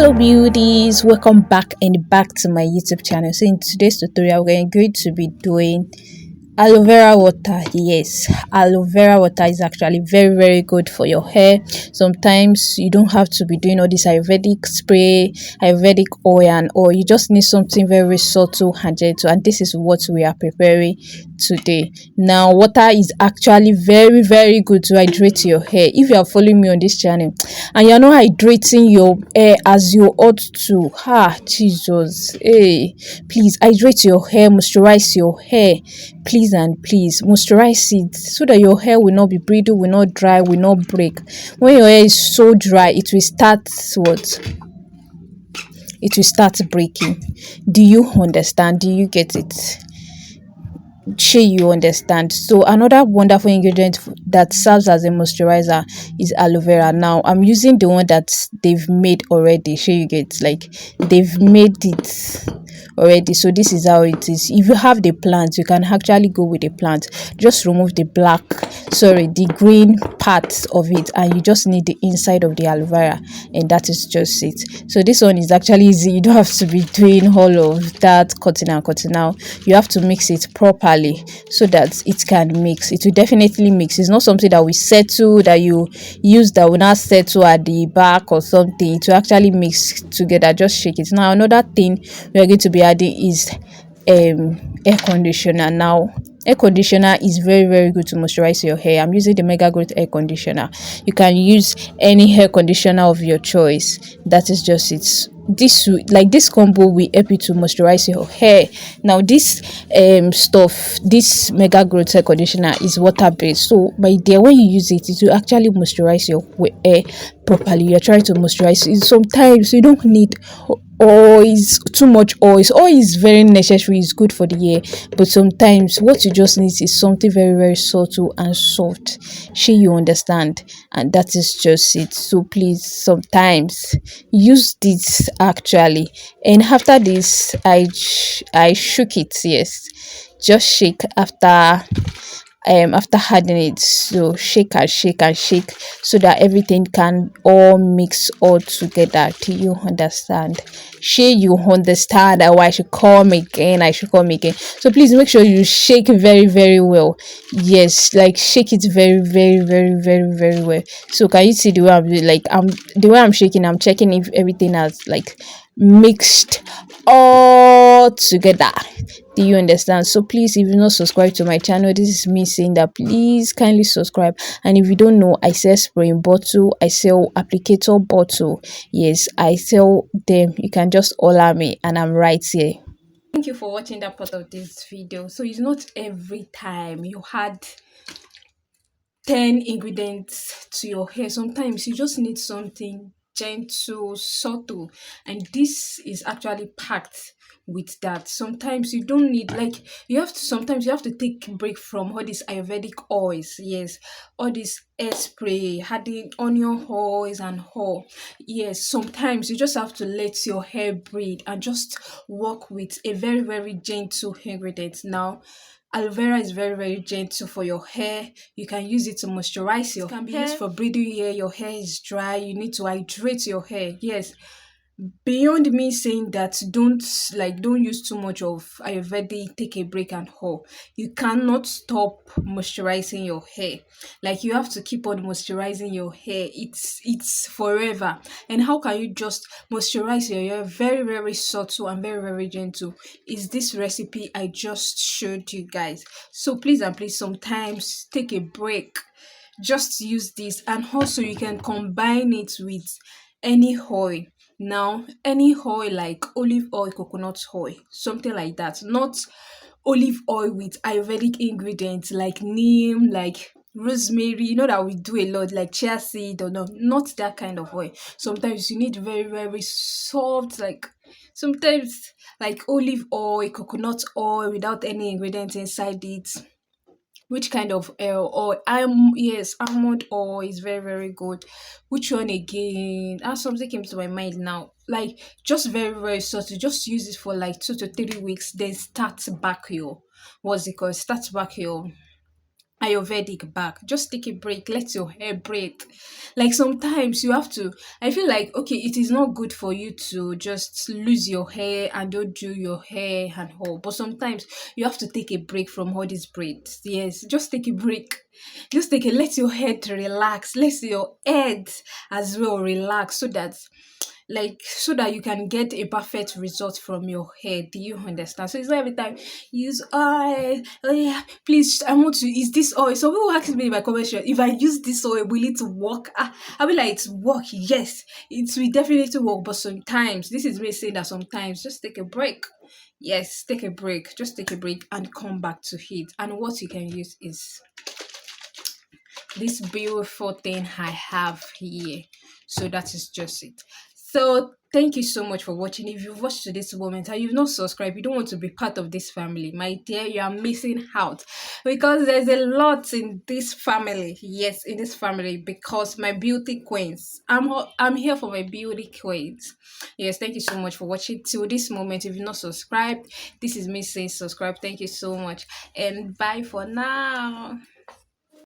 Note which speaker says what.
Speaker 1: Hello beauties, welcome back to my YouTube channel. So in today's tutorial we're going to be doing aloe vera water. Yes, aloe vera water is actually very good for your hair. Sometimes you don't have to be doing all this ayurvedic spray, ayurvedic oil and all. You just need something very subtle and gentle, and this is what we are preparing today. Now water is actually very good to hydrate your hair. If you are following me on this channel and you're not hydrating your hair as you ought to, Jesus, hey, please hydrate your hair, moisturize your hair, please and please moisturize it so that your hair will not be brittle, will not dry, will not break. When your hair is so dry, it will start what? It will start breaking. Do you understand? Do you get it? Sure, you understand. So another wonderful ingredient that serves as a moisturizer is aloe vera. Now I'm using the one that they've made already. Sure, you get, like, they've made it already. So this is how it is. If you have the plant, you can actually go with the plant. Just remove the the green parts of it, and you just need the inside of the aloe vera, and that is just it. So this one is actually easy. You don't have to be doing all of that cutting out. You have to mix it properly so that it can mix. It will definitely mix. It's not something that we settle, that you use, that will not settle at the back or something. It will actually mix together. Just shake it. Now another thing we are going to be adding is air conditioner. Now air conditioner is very good to moisturize your hair. I'm using the Mega Growth air conditioner. You can use any hair conditioner of your choice. That is just it. This combo will help you to moisturize your hair. Now this this Mega Growth hair conditioner is water based, so my dear, when you use it, it will actually moisturize your hair properly. You're trying to moisturize it. Sometimes you don't need oil, is too much oil is very necessary, it's good for the hair, but sometimes what you just need is something very subtle and soft. Sure, you understand, and that is just it. So please, sometimes use this actually, and after this I shook it. Yes, just shake after adding it. So shake and shake so that everything can all mix all together. Do you understand? Sure, you understand. Or I should come again. So please make sure you shake very well. Yes, like shake it very well. So can you see the way I'm doing? Like, the way I'm shaking, I'm checking if everything has like mixed all together. Do you understand? So please, if you're not subscribed to my channel, this is me saying that please kindly subscribe. And if you don't know, I sell spraying bottle, I sell applicator bottle. Yes, I sell them. You can just order me and I'm right here. Thank you for watching that part of this video. So it's not every time you had 10 ingredients to your hair. Sometimes you just need something gentle, subtle, and this is actually packed with that. Sometimes you don't need, like, sometimes you have to take a break from all these ayurvedic oils. Yes, all this hair spray, adding onion oils and all. Yes, sometimes you just have to let your hair breathe and just work with a very gentle ingredient. Now aloe vera is very gentle for your hair. You can use it to moisturize your hair. It can be used for breathing hair. Your hair is dry, you need to hydrate your hair. Yes, beyond me saying that don't use too much of ayurvedic, take a break and all, you cannot stop moisturizing your hair. Like, you have to keep on moisturizing your hair. It's forever. And how can you just moisturize your hair very subtle and very gentle? Is this recipe I just showed you guys. So please and please, sometimes take a break, just use this. And also you can combine it with any oil. Now any oil, like olive oil, coconut oil, something like that. Not olive oil with ayurvedic ingredients like neem, like rosemary, that we do a lot, like chia seed, or no, not that kind of oil. Sometimes you need very soft, like sometimes like olive oil, coconut oil without any ingredients inside it. Which kind of oil? Yes, almond oil is very good. Which one again? Something came to my mind now. Like, just very subtle. Just use it for like 2 to 3 weeks. Then start back your, what's it called? Start back your Ayurvedic back. Just take a break, let your hair breathe. Like sometimes you have to, I feel like, okay, it is not good for you to just lose your hair and don't do your hair and all, but sometimes you have to take a break from all these braids. Yes, just take a break. Just take a, let your head relax, let your head as well relax, so that, like, so that you can get a perfect result from your hair. Do you understand? So it's not every time you use oil. Oh yeah, please, I want to use this oil. So people ask me in my comment section, if I use this oil, will it work? I'll be like, it's work. Yes, it will definitely work. But sometimes, this is me saying that sometimes, just take a break. Yes, take a break. Just take a break and come back to it. And what you can use is this beautiful thing I have here. So that is just it. So thank you so much for watching. If you've watched to this moment and you've not subscribed, you don't want to be part of this family, my dear, you are missing out, because there's a lot in this family. Yes, in this family, because my beauty queens, I'm here for my beauty queens. Yes, thank you so much for watching till this moment. If you've not subscribed, this is me saying subscribe. Thank you so much, and bye for now.